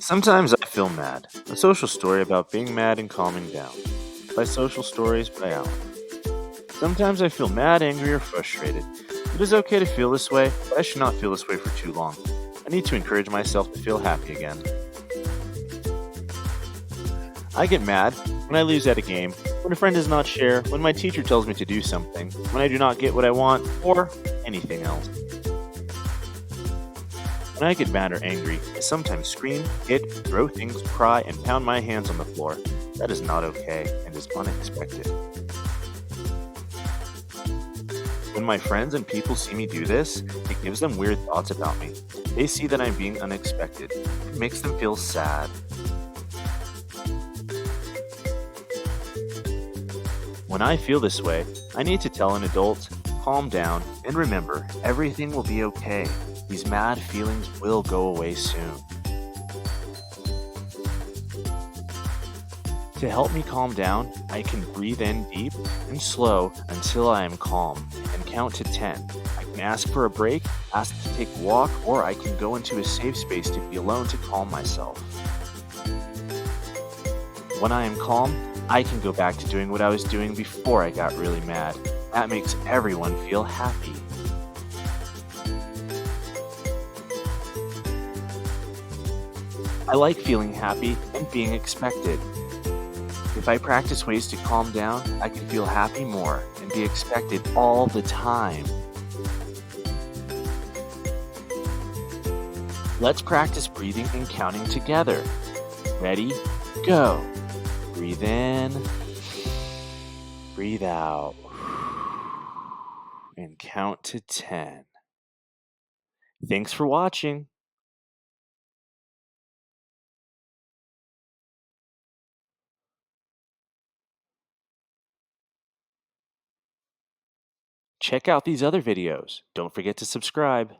Sometimes I feel mad. A social story about being mad and calming down. By Social Stories by Alan. Sometimes I feel mad, angry, or frustrated. It is okay to feel this way, but I should not feel this way for too long. I need to encourage myself to feel happy again. I get mad when I lose at a game, when a friend does not share, when my teacher tells me to do something, when I do not get what I want, or anything else. When I get mad or angry, I sometimes scream, hit, throw things, cry, and pound my hands on the floor. That is not okay and is unexpected. When my friends and people see me do this, it gives them weird thoughts about me. They see that I'm being unexpected. It makes them feel sad. When I feel this way, I need to tell an adult, calm down, and remember, everything will be okay. These mad feelings will go away soon. To help me calm down, I can breathe in deep and slow until I am calm and count to 10. I can ask for a break, ask to take a walk, or I can go into a safe space to be alone to calm myself. When I am calm, I can go back to doing what I was doing before I got really mad. That makes everyone feel happy. I like feeling happy and being expected. If I practice ways to calm down, I can feel happy more and be expected all the time. Let's practice breathing and counting together. Ready? Go. Breathe in, breathe out, and count to 10. Thanks for watching. Check out these other videos. Don't forget to subscribe.